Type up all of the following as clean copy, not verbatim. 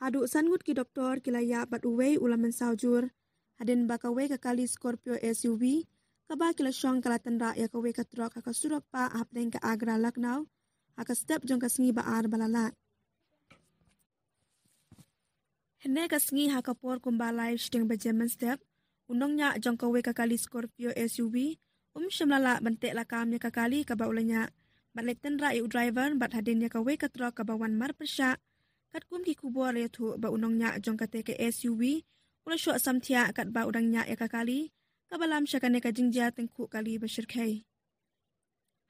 Adu sangut ki doktor kilaya bat uwei ulaman saujur. Hadin bakawe kakali Scorpio SUV. Kaba kila syong kalatan ra ya kawe katrok haka surok pa hapdeng ka Agra Lucknow. Haka step jong kasengi baar balala. Hene kasengi haka por kumbalay sting bajaman step. Unongnya jong kawe kakali Scorpio SUV. Syamlala bantek lakamnya kakali kaba ulanya. Batlekten ra iu driver bat hadin ya kawe katrok kaba wan mar persya. Kat kum ki kubor ya tu ba unongnya jong kate ke SUV. Ula syok samtia kat ba udangnya ya kakali. Kabalam siya kane ka jingja tengku kali basyirkay.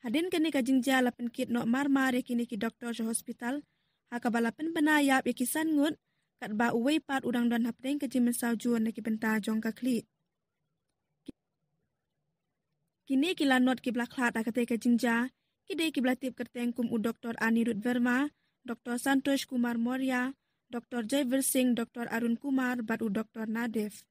Hadin kane ka jingja lapen kit no mar-mar ya kini ki doktor sa hospital. Hakabalapen banayap ya kisan ngut. Kat ba uway pat udang dan hapdeng ka jimen saujur na ki benta jong kakli. Kini kilanot ki blaklat akate ka jingja. Kide ki blatip kerteng kum u Dr. Anirudh Verma, Dr. Santosh Kumar Maurya, Dr. Jaiveer Singh, Dr. Arun Kumar, bat u Dr. Nadev.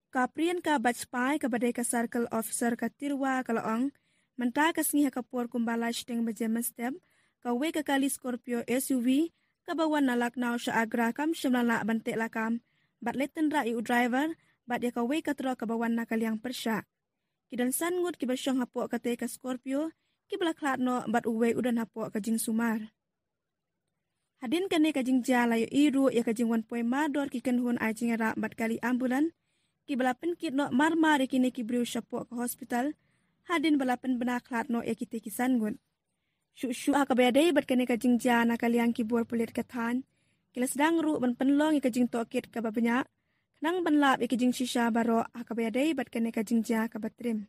Kaprian ka batspay ka badai ka circle officer ka Tirwa Kalaong, menta ka sengiha kapur kumbala shteng bajaman step, ka we ka kali Scorpio SUV, ka bawan na Lucknow sa Agra kam syamlala bantik lakam, bat leten ra iu driver, bat ya ka we ka tro ka bawan na kaliang persya. Kidan sangut ki basyong hapuk ka te ka Scorpio, ki blaklat no bat uwe udan hapuk ka jing sumar. Hadin kane ka jing jalayo iru ya ka jing 1 mador ki kenhun ay jing ra bat kali ambulan, ki balapen kit no mar-mar ya kini ki briu syapuk ka hospital, hadin balapen benaklat no ya kite ki sangut. Syuk-syuk hakabedai bat kane ka jing jana kaliang ki buar pulit kathan, kila sedang ru ban penlong ya ka jing tokit ka babanyak, nang banlap ya ka jing shisha baro hakabedai bat kane ka jing ja ka batrim.